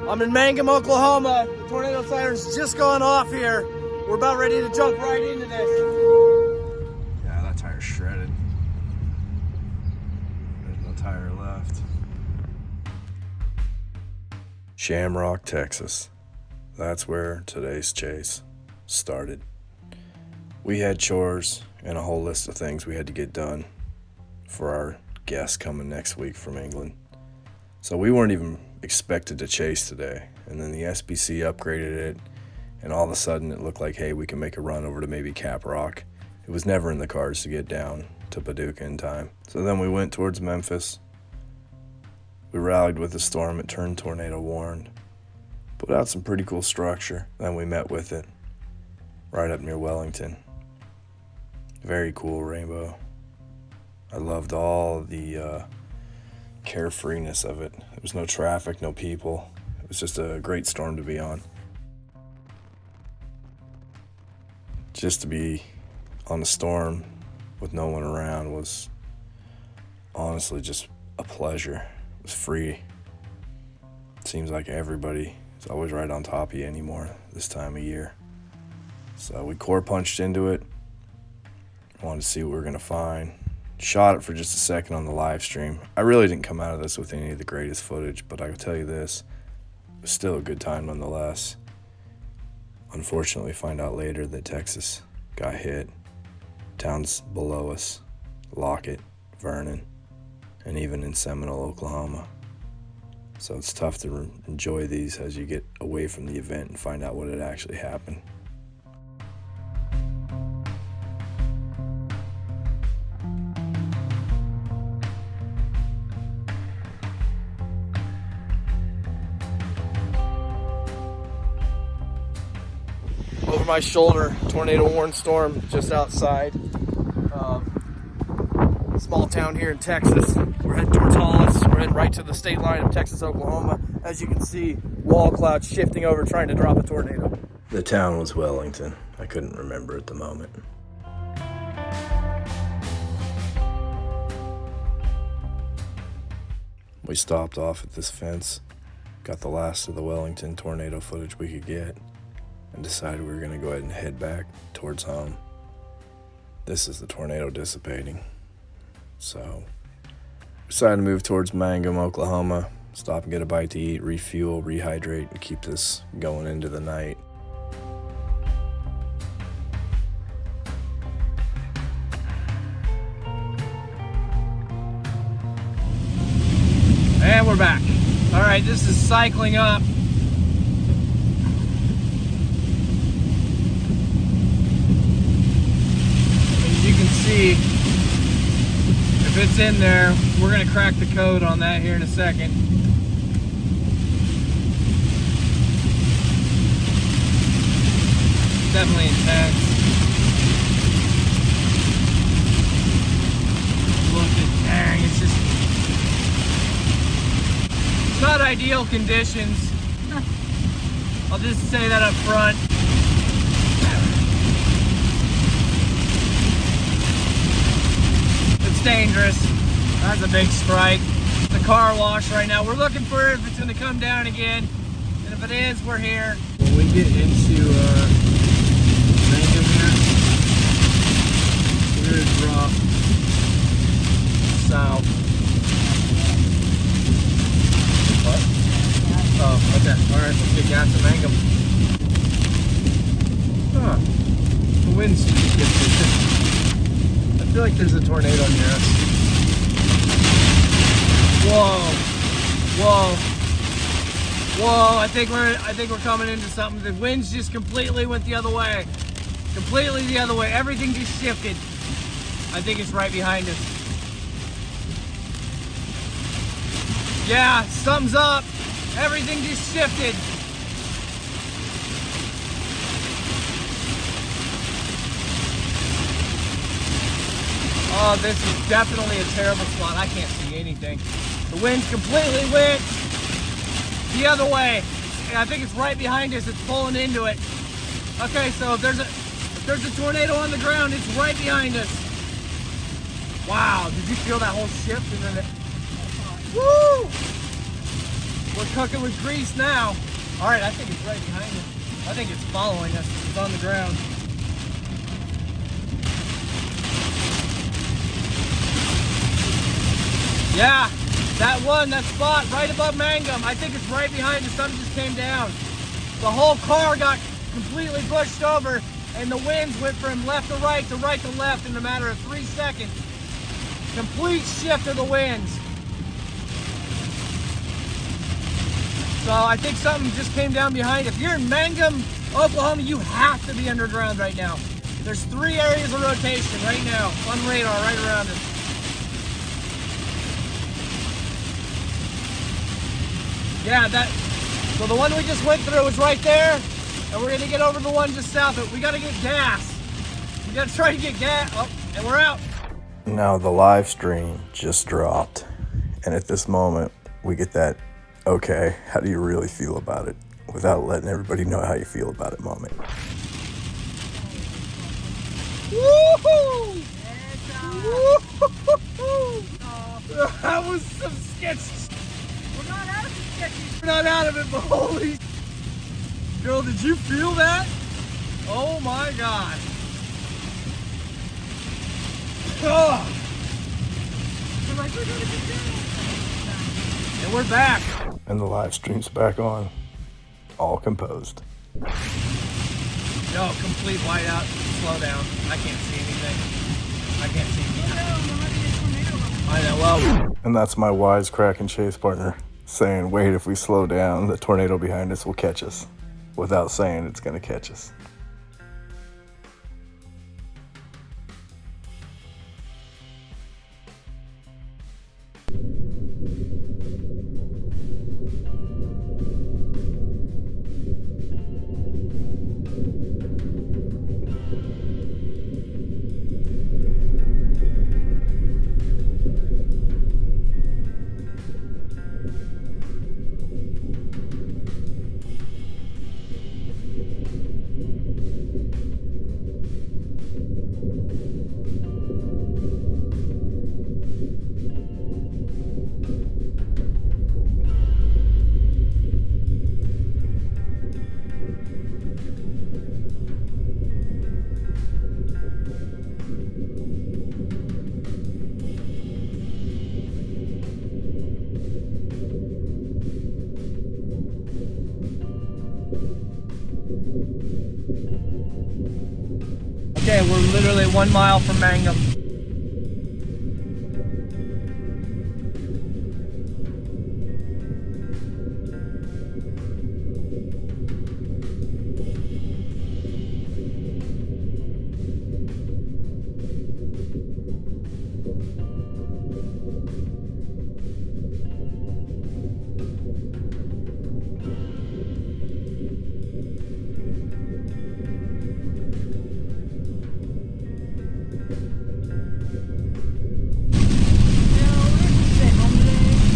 I'm in Mangum, Oklahoma. The tornado siren's just gone off here. We're about ready to jump right into this. Yeah, that tire's shredded. There's no tire left. Shamrock, Texas. That's where today's chase started. We had chores and a whole list of things we had to get done for our guests coming next week from England. So we weren't even expected to chase today. And then the SBC upgraded it, and all of a sudden it looked like, hey, we can make a run over to maybe Cap Rock. It was never in the cards to get down to Paducah in time. So then we went towards Memphis. We rallied with the storm. It turned tornado warned. Put out some pretty cool structure. Then we met with it right up near Wellington. Very cool rainbow. I loved all the carefreeness of it. There was no traffic, no people. It was just a great storm to be on. Just to be on the storm with no one around was honestly just a pleasure. It was free. It seems like everybody is always right on top of you anymore this time of year. So we core punched into it. Wanted to see what we were going to find. Shot it for just a second on the live stream. I really didn't come out of this with any of the greatest footage, but I can tell you this, it was still a good time nonetheless. Unfortunately, find out later that Texas got hit. Towns below us, Lockett, Vernon, and even in Seminole, Oklahoma. So it's tough to enjoy these as you get away from the event and find out what had actually happened. Over my shoulder, tornado warned storm just outside. Small town here in Texas. We're heading towards Hollis. We're heading right to the state line of Texas, Oklahoma. As you can see, wall clouds shifting over, trying to drop a tornado. The town was Wellington. I couldn't remember at the moment. We stopped off at this fence, got the last of the Wellington tornado footage we could get, and decided we were going to go ahead and head back towards home. This is the tornado dissipating. So, decided to move towards Mangum, Oklahoma, stop and get a bite to eat, refuel, rehydrate, and keep this going into the night. And we're back. All right, this is cycling up. As you can see, if it's in there, we're gonna crack the code on that here in a second. Definitely intense. Look at, dang, it's just, it's not ideal conditions. I'll just say that up front. Dangerous. That's a big strike. The car wash right now. We're looking for it if it's going to come down again. And if it is, we're here. When we get into Mangum here, we're going to drop south. What? Oh, okay. Alright, let's get gas to Mangum. Huh. The wind seems to get I feel like there's a tornado near us. Whoa. Whoa. Whoa, I think we're coming into something. The winds just completely went the other way. Completely the other way. Everything just shifted. I think it's right behind us. Yeah, something's up. Everything just shifted. Oh, this is definitely a terrible spot. I can't see anything. The wind completely went the other way. And I think it's right behind us. It's pulling into it. Okay, so if there's a tornado on the ground, it's right behind us. Wow, did you feel that whole shift? And then woo! We're cooking with grease now. All right, I think it's right behind us. I think it's following us. It's on the ground. Yeah, that spot right above Mangum. I think it's right behind us. Something just came down. The whole car got completely pushed over, and the winds went from left to right to left in a matter of 3 seconds. Complete shift of the winds. So I think something just came down behind. If you're in Mangum, Oklahoma, you have to be underground right now. There's 3 areas of rotation right now on radar right around us. Yeah, so the one we just went through is right there, and we're gonna get over the one just south of it. We gotta get gas. We gotta try to get gas. Oh, and we're out. Now the live stream just dropped, and at this moment we get that, okay, how do you really feel about it, without letting everybody know how you feel about it moment. Woohoo! Woo-hoo-hoo-hoo! That was some sketch. We're not out of it, sketchy. We're not out of it, but holy. Girl, did you feel that? Oh my God. Oh. We're like, we're gonna get down. And we're back. And the live stream's back on, all composed. No, complete whiteout. Slow down. I can't see anything. I can't see anything. I know, well. And that's my wisecracking chase partner saying, wait, if we slow down, the tornado behind us will catch us, without saying it's gonna catch us. Okay, we're literally 1 mile from Mangum.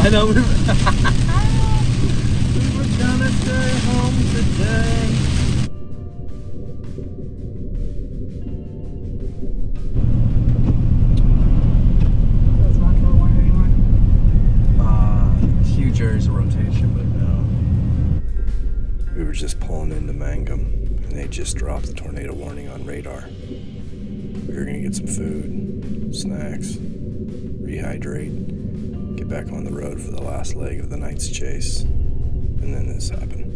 I know we were gonna stay home today. That's not to one anymore. Huge areas of rotation, but no. We were just pulling into Mangum, and they just dropped the tornado warning on radar. We were gonna get some food, snacks, rehydrate, get back on the road for the last leg of the night's chase, and then this happened.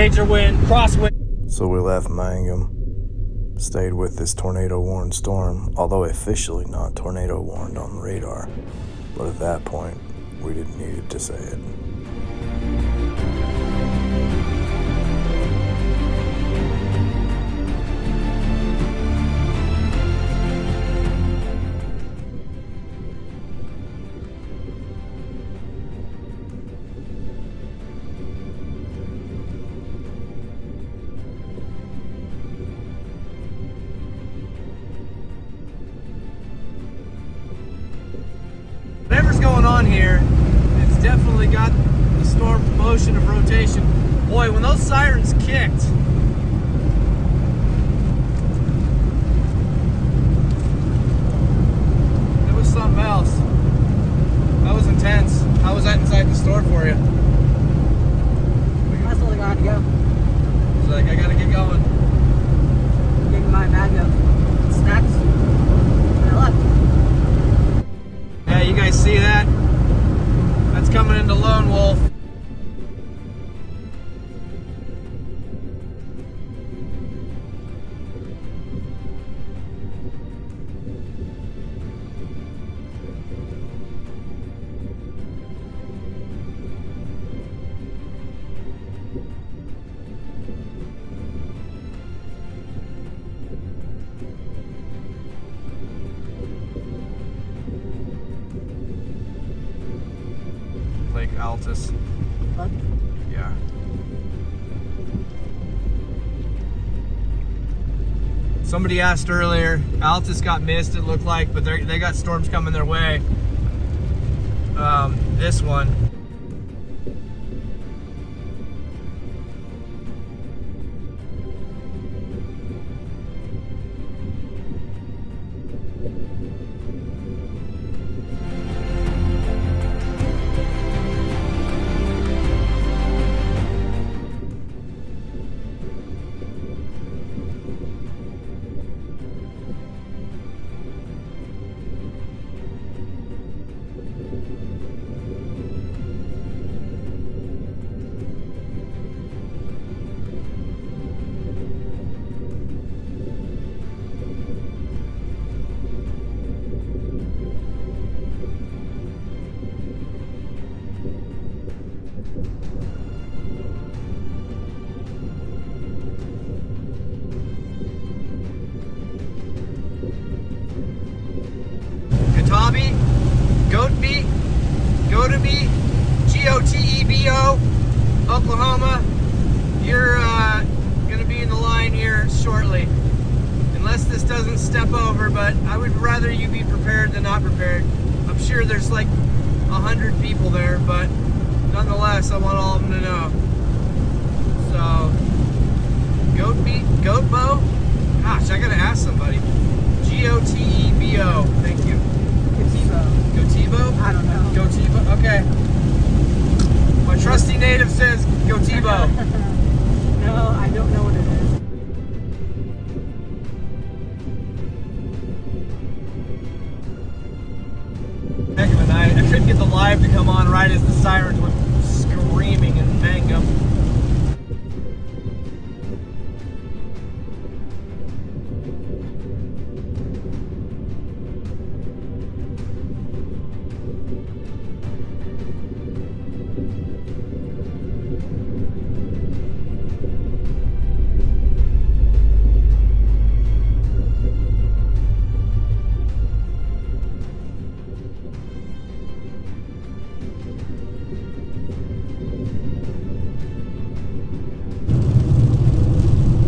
Major wind, crosswind. So we left Mangum, stayed with this tornado warned storm, although officially not tornado warned on the radar. But at that point, we didn't need to say it. Whatever's going on here, it's definitely got the storm motion of rotation. Boy, when those sirens kicked, it was something else. That was intense. How was that inside the store for you? That's all I got to go. It's like, I gotta get going. Getting my bag of snacks. And I left. Yeah, you guys see that? That's coming into Lone Wolf. Lake Altus. What? Yeah. Somebody asked earlier, Altus got missed, it looked like, but they got storms coming their way. This one. Gotebo, Gotebo, Oklahoma. You're gonna be in the line here shortly, unless this doesn't step over. But I would rather you be prepared than not prepared. I'm sure there's like 100 people there, but nonetheless, I want all of them to know. So, Gotebo. Gosh, I gotta ask somebody. Gotebo. Thank you. Gotebo? I don't know. Gotebo? Okay. My trusty native says Gotebo. No, I don't know what it is. Heck of a night. I couldn't get the live to come on right as the sirens were screaming in Mangum.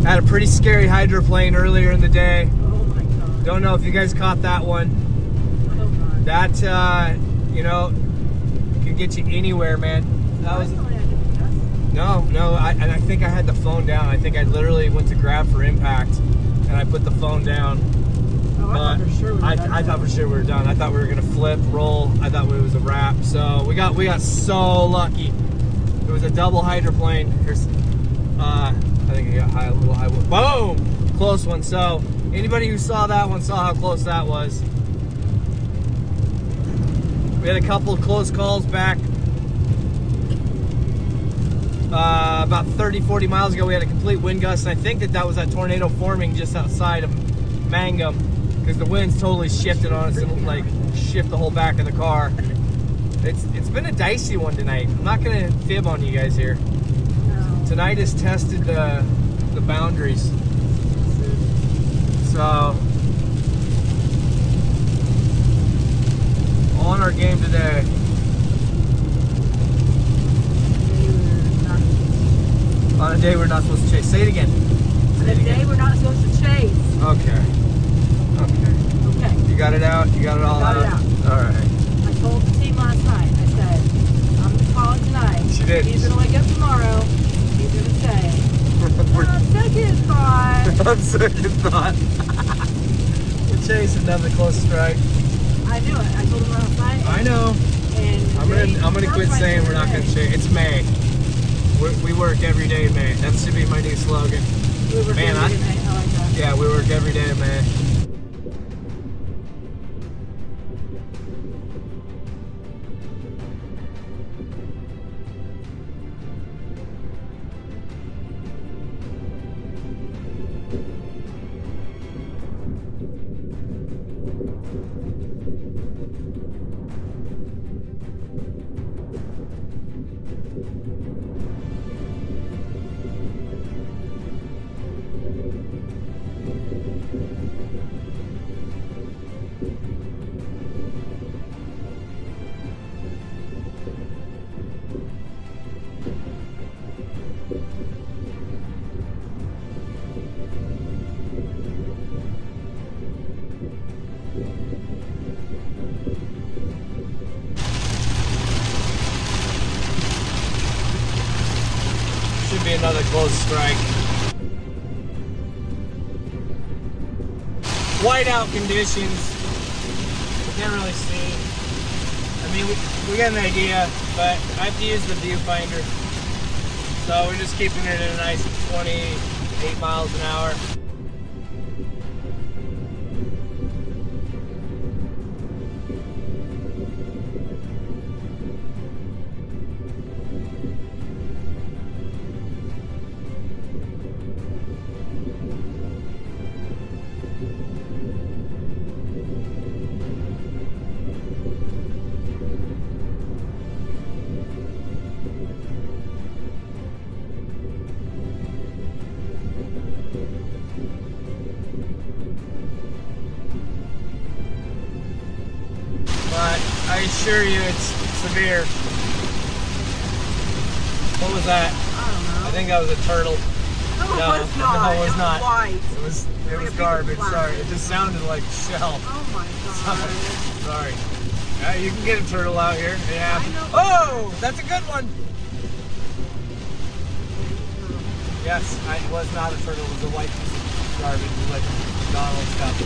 Had a pretty scary hydroplane earlier in the day. Oh my god. Don't know if you guys caught that one. I hope not. That, you know, can get you anywhere, man. That was no. And I think I had the phone down. I think I literally went to grab for impact, and I put the phone down. Oh, I thought for sure we were done. I thought for sure we were done. I thought we were gonna flip, roll. I thought it was a wrap. So we got so lucky. It was a double hydroplane. Here's, I think I got a little high. Boom! Close one. So anybody who saw that one saw how close that was. We had a couple of close calls back about 30-40 miles ago, we had a complete wind gust, and I think that was that tornado forming just outside of Mangum, because the wind's totally shifted on us and like shift the whole back of the car. It's been a dicey one tonight. I'm not gonna fib on you guys here. No. Tonight has tested the boundaries. So on our game today. On a day we're not supposed to chase. Say it again. On a day we're not supposed to chase. Okay. Okay. You got it out? You got it all Got out? it out. All right. I told the team last night, I said, I'm going to call it tonight. She did. He's going to wake up tomorrow. He's going to say, second thought. On second thought. We're chasing another close strike. I knew it. I told him last night. I know. And I'm gonna quit saying we're not gonna chase. It's May. We work every day in May. That should be my new slogan. We were Man, I like that. Yeah, we work every day in May. Should be another close strike. Whiteout conditions. We can't really see. I mean, we got an idea, but I have to use the viewfinder. So we're just keeping it at a nice 28 miles an hour. But I assure you it's severe. What was that? I don't know. I think that was a turtle. No, it was not. No, it was not. White. It was Like a garbage. piece of Sorry, plastic. it just sounded like shell. Oh my god. Sorry. You can get a turtle out here. It happens. I know. Oh, that's a good one. Yes, it was not a turtle. It was a white piece of garbage, like McDonald's stuff.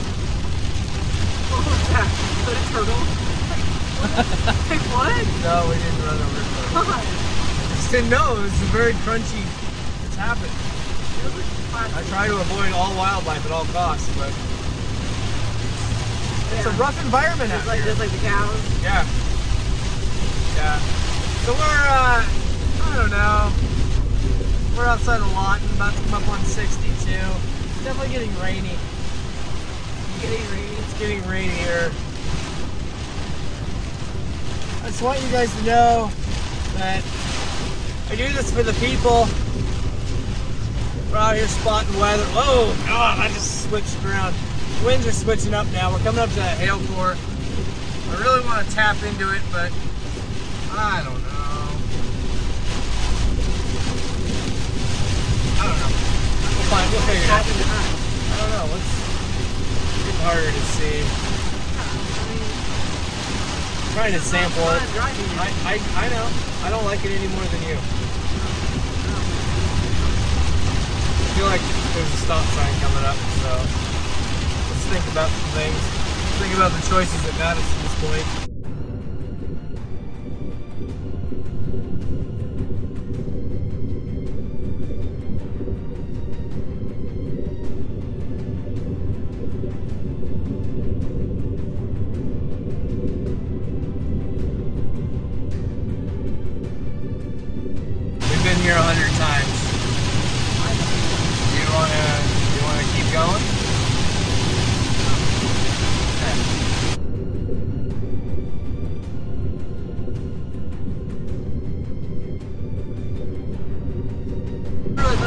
What was that? Was that a turtle? Like what? No, we didn't run over a turtle. God. I just didn't know. It was very crunchy. It's happened. It was plastic. I try to avoid all wildlife at all costs, but it's a rough environment out here. Just like the cows. Yeah. Yeah. So we're, I don't know. We're outside of Lawton, about to come up on 62. It's definitely getting rainy. It's getting rainier. I just want you guys to know that I do this for the people. We're out here spotting weather. Oh, God, I just switched around. Winds are switching up now. We're coming up to hail core. I really want to tap into it, but I don't know. We'll figure it out. I don't know. It's getting harder to see. I'm trying to sample it. I know. I don't like it any more than you. I feel like there's a stop sign coming up, so let's think about some things. Think about the choices that got us to this point. Here 100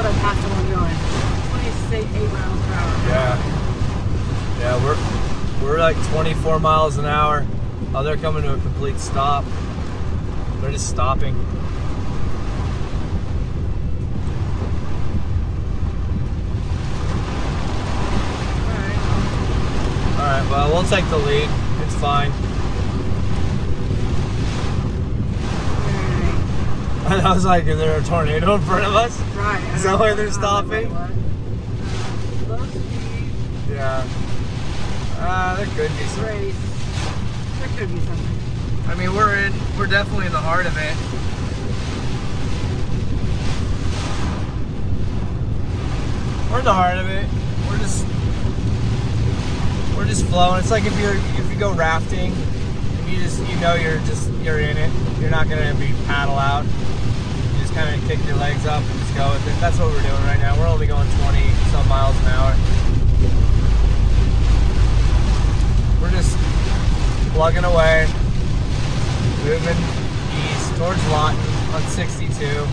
thought I passed the one going. 28 miles per hour. Yeah, we're like 24 miles an hour. Oh, they're coming to a complete stop. They're just stopping. Alright, well, we'll take the lead. It's fine. And I was like, is there a tornado in front of us? Right. Is that why they're stopping? Low speed. Yeah. There could be some. Race. There could be something. I mean, we're definitely in the heart of it. We're in the heart of it. We're just flowing. It's like if you go rafting and you're in it. You're not gonna be paddle out. You just kind of kick your legs up and just go with it. That's what we're doing right now. We're only going 20 some miles an hour. We're just plugging away, moving east towards Lawton on 62.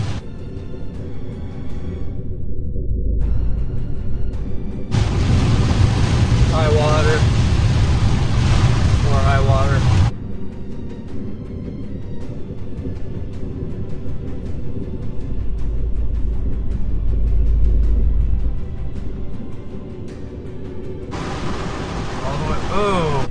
High water. More high water. All the way. Oh.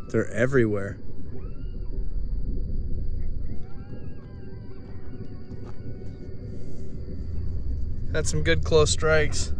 They're everywhere. Had some good close strikes.